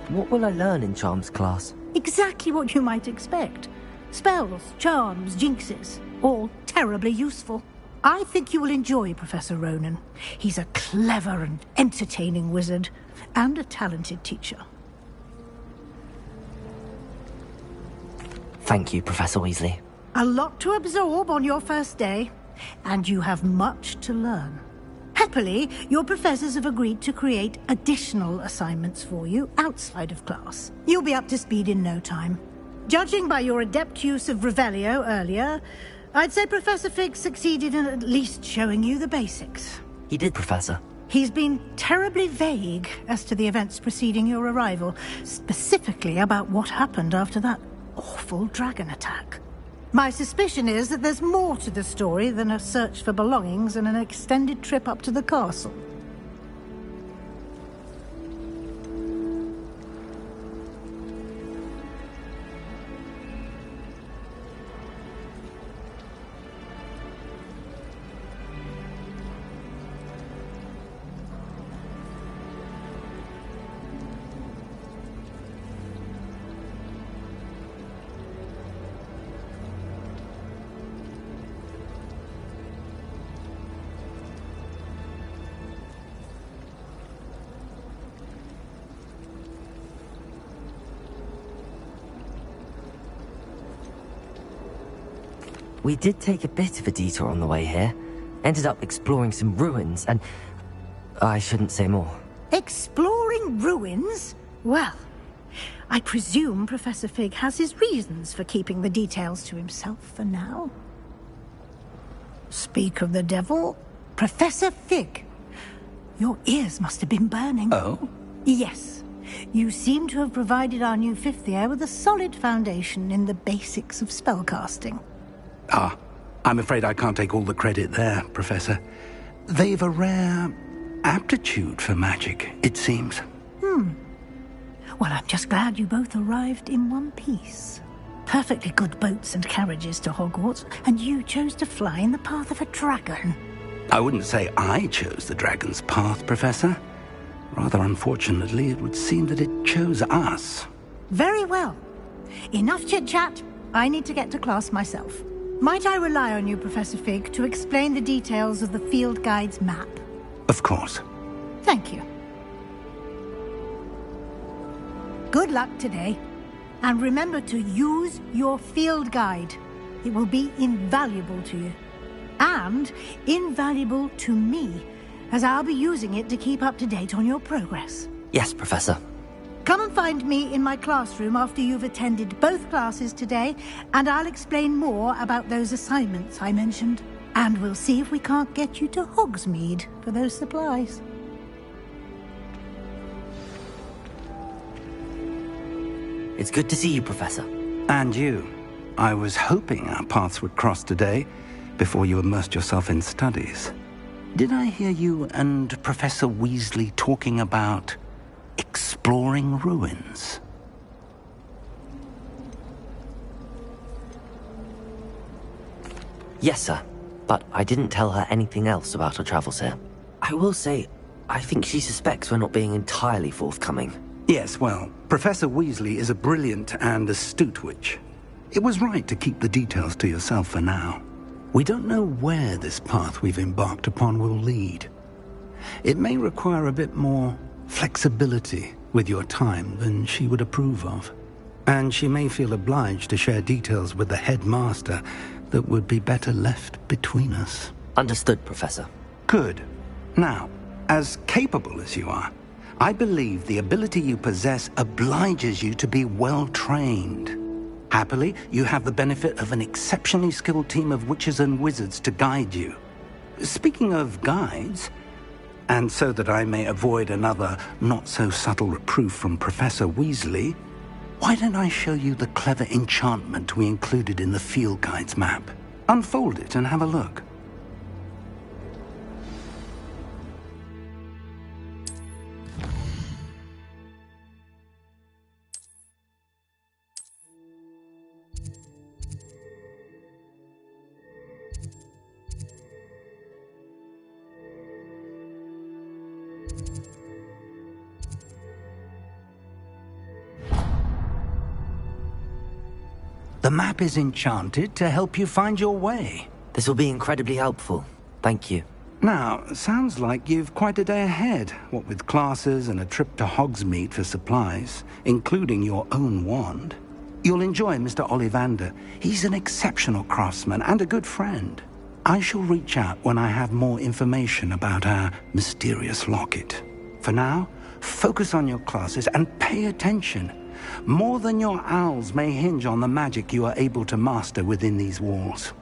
What will I learn in Charms class? Exactly what you might expect. Spells, charms, jinxes, all terribly useful. I think you will enjoy Professor Ronan. He's a clever and entertaining wizard, and a talented teacher. Thank you, Professor Weasley. A lot to absorb on your first day, and you have much to learn. Happily, your professors have agreed to create additional assignments for you outside of class. You'll be up to speed in no time. Judging by your adept use of Revelio earlier, I'd say Professor Fig succeeded in at least showing you the basics. He did, Professor. He's been terribly vague as to the events preceding your arrival, specifically about what happened after that awful dragon attack. My suspicion is that there's more to the story than a search for belongings and an extended trip up to the castle. We did take a bit of a detour on the way here. Ended up exploring some ruins and... I shouldn't say more. Exploring ruins? Well, I presume Professor Fig has his reasons for keeping the details to himself for now. Speak of the devil, Professor Fig. Your ears must have been burning. Oh? Yes. You seem to have provided our new fifth year with a solid foundation in the basics of spellcasting. Ah, I'm afraid I can't take all the credit there, Professor. They've a rare aptitude for magic, it seems. Well, I'm just glad you both arrived in one piece. Perfectly good boats and carriages to Hogwarts, and you chose to fly in the path of a dragon. I wouldn't say I chose the dragon's path, Professor. Rather unfortunately, it would seem that it chose us. Very well. Enough chit-chat. I need to get to class myself. Might I rely on you, Professor Fig, to explain the details of the field guide's map? Of course. Thank you. Good luck today. And remember to use your field guide. It will be invaluable to you. And invaluable to me, as I'll be using it to keep up to date on your progress. Yes, Professor. Come and find me in my classroom after you've attended both classes today, and I'll explain more about those assignments I mentioned. And we'll see if we can't get you to Hogsmeade for those supplies. It's good to see you, Professor. And you. I was hoping our paths would cross today, before you immersed yourself in studies. Did I hear you and Professor Weasley talking about exploring ruins? Yes, sir. But I didn't tell her anything else about our travels here. I will say, I think she suspects we're not being entirely forthcoming. Yes, well, Professor Weasley is a brilliant and astute witch. It was right to keep the details to yourself for now. We don't know where this path we've embarked upon will lead. It may require a bit more flexibility with your time than she would approve of. And she may feel obliged to share details with the headmaster that would be better left between us. Understood, Professor. Good. Now, as capable as you are, I believe the ability you possess obliges you to be well-trained. Happily, you have the benefit of an exceptionally skilled team of witches and wizards to guide you. Speaking of guides, and so that I may avoid another not-so-subtle reproof from Professor Weasley, why don't I show you the clever enchantment we included in the field guide's map? Unfold it and have a look. The map is enchanted to help you find your way. This will be incredibly helpful. Thank you. Now, sounds like you've quite a day ahead, what with classes and a trip to Hogsmeade for supplies, including your own wand. You'll enjoy Mr. Ollivander. He's an exceptional craftsman and a good friend. I shall reach out when I have more information about our mysterious locket. For now, focus on your classes and pay attention. More than your owls may hinge on the magic you are able to master within these walls.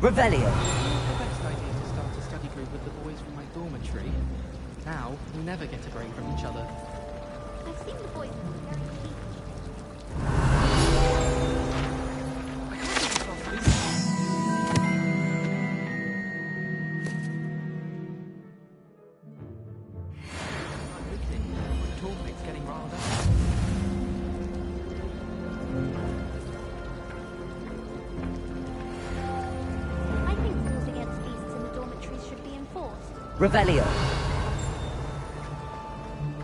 Revelio. It was the best idea to start a study group with the boys from my dormitory. Now, we never get a break from each other. I've seen the boys very Tournament's getting riled up. Revelio.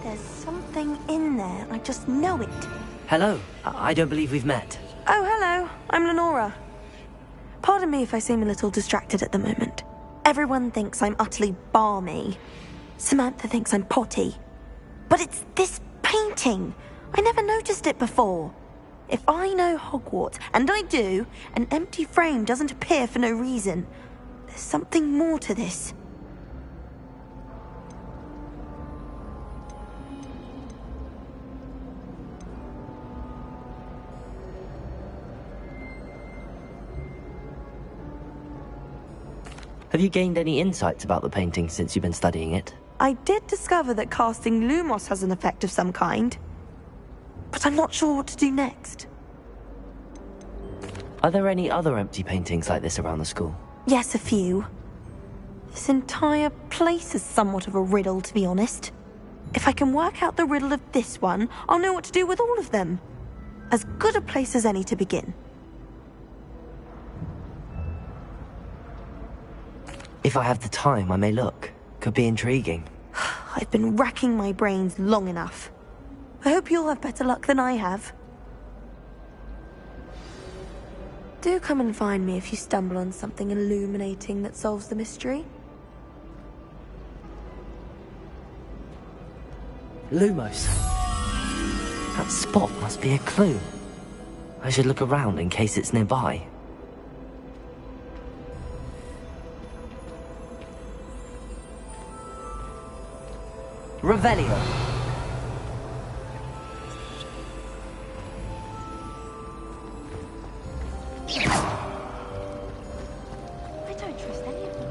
There's something in there. I just know it. Hello. I don't believe we've met. Oh, hello. I'm Lenora. Pardon me if I seem a little distracted at the moment. Everyone thinks I'm utterly balmy. Samantha thinks I'm potty. But it's this painting. I never noticed it before. If I know Hogwarts, and I do, an empty frame doesn't appear for no reason. There's something more to this. Have you gained any insights about the painting since you've been studying it? I did discover that casting Lumos has an effect of some kind. But I'm not sure what to do next. Are there any other empty paintings like this around the school? Yes, a few. This entire place is somewhat of a riddle, to be honest. If I can work out the riddle of this one, I'll know what to do with all of them. As good a place as any to begin. If I have the time, I may look. Could be intriguing. I've been racking my brains long enough. I hope you'll have better luck than I have. Do come and find me if you stumble on something illuminating that solves the mystery. Lumos. That spot must be a clue. I should look around in case it's nearby. Revelio. I don't trust any of them.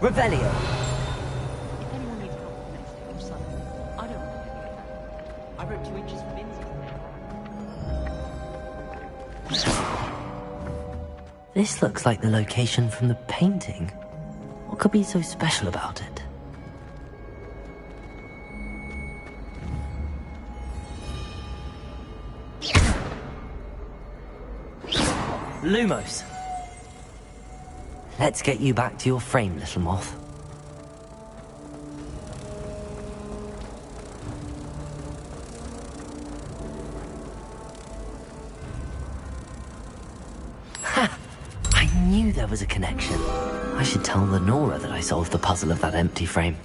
Revelio. If anyone needs help next time, son, I don't want any of that. I wrote 2 inches for Lindsay. This looks like the location from the painting. What could be so special about it? Lumos. Let's get you back to your frame, little moth. Ha! I knew there was a connection. I should tell Lenora that I solved the puzzle of that empty frame.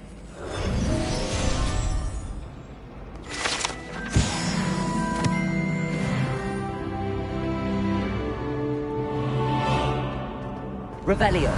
Revelio.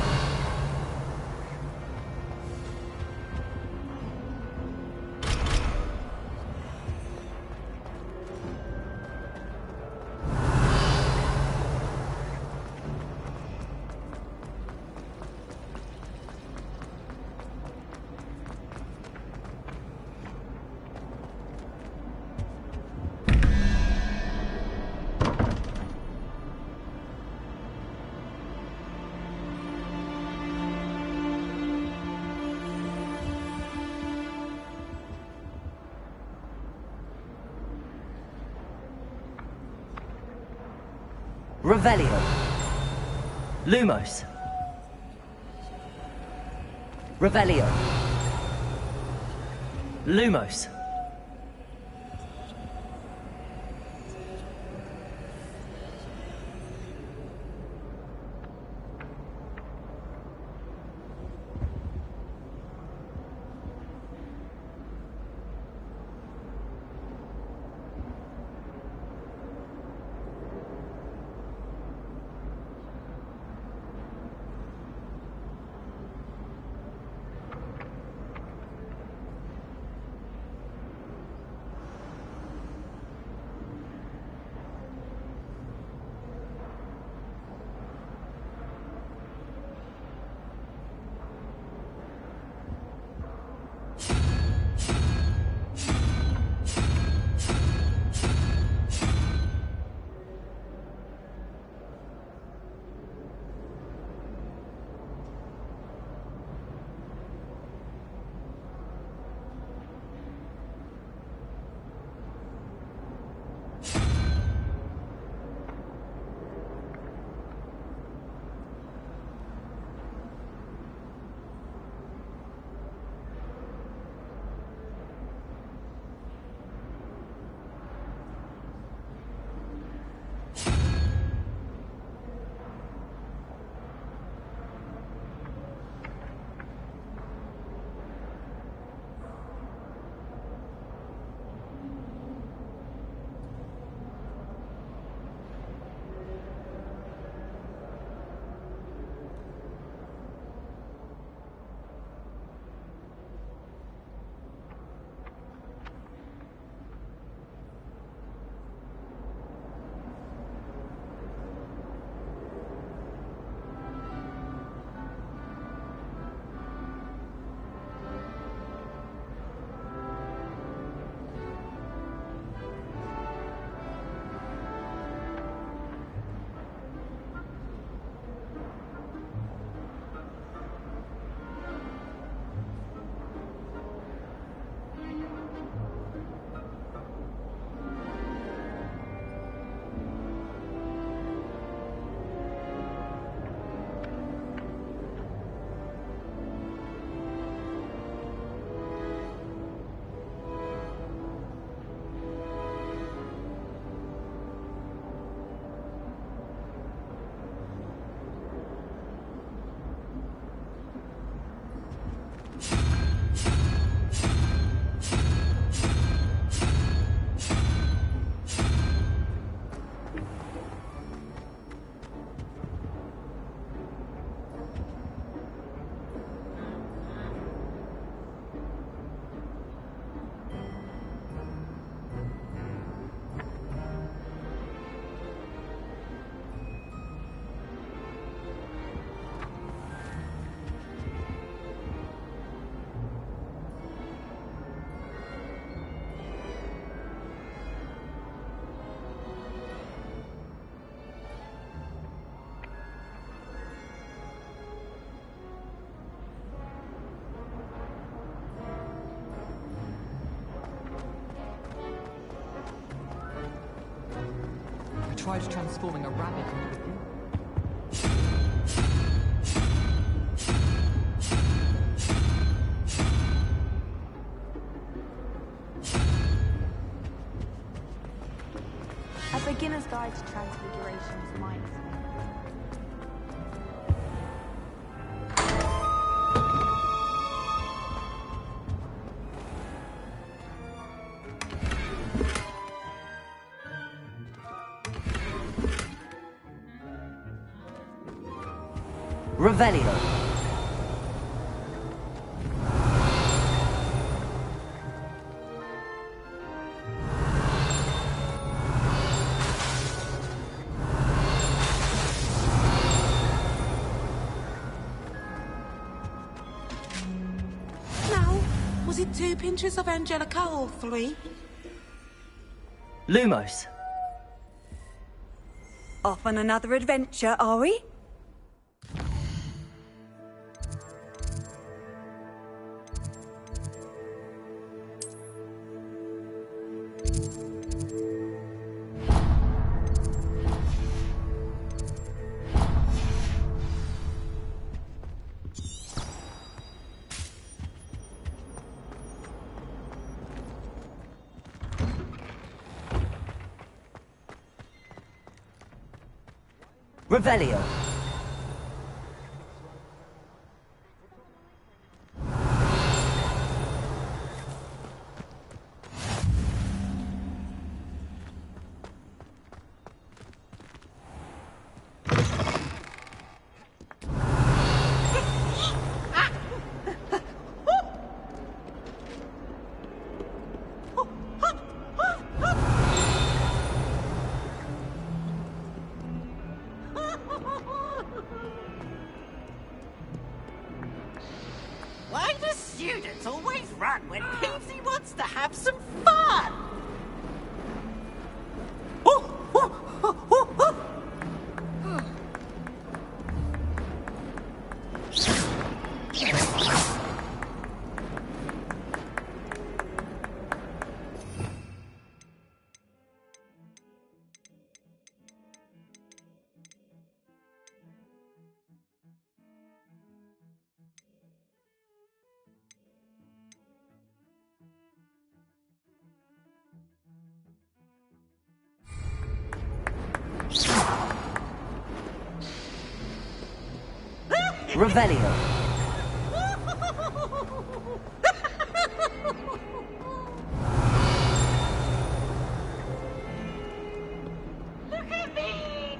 Revelio. Lumos. Revelio. Lumos. Tried transforming a rabbit into a goose. A beginner's guide to transfiguration is mine. Revelio. Now, was it 2 pinches of Angelica or 3? Lumos. Off on another adventure, are we? Revelio. Why do students always run when Peavsy wants to have some fun? Revelio. Look at me!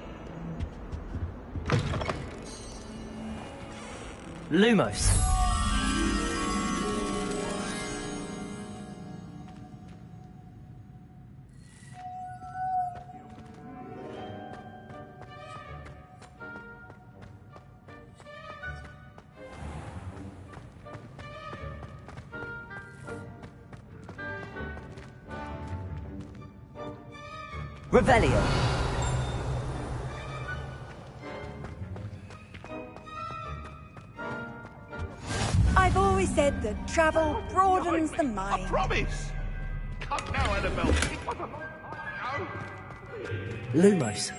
Lumos. Revelio. I've always said that travel broadens the mind. I promise! Cut now, Annabelle. It was a long time ago. Lumos.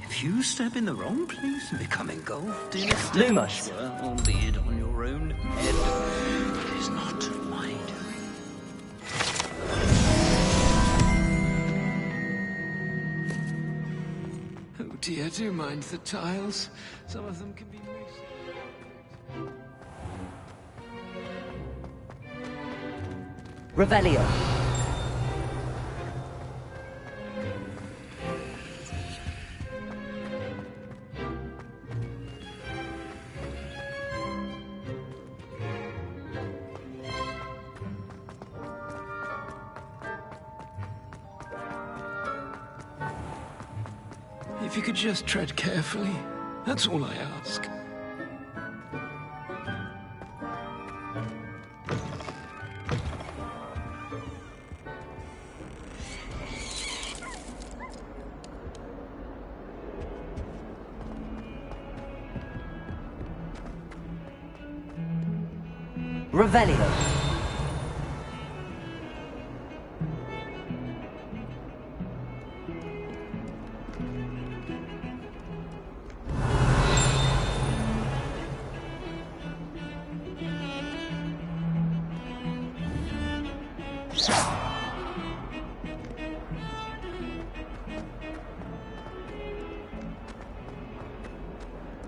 If you step in the wrong place and become engulfed in a Lumos. albeit on your own head, it is not my doing. Oh dear, do mind the tiles. Some of them can be moose. Revelio. If you could just tread carefully, that's all I ask. Revelio.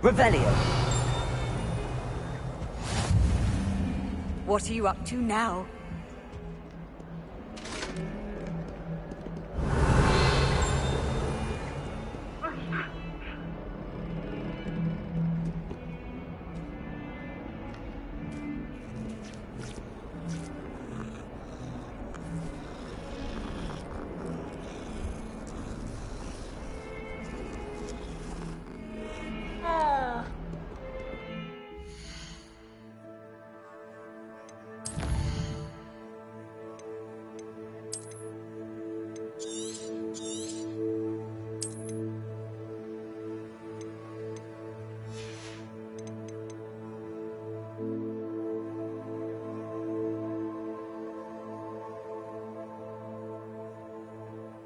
Revelio. What are you up to now?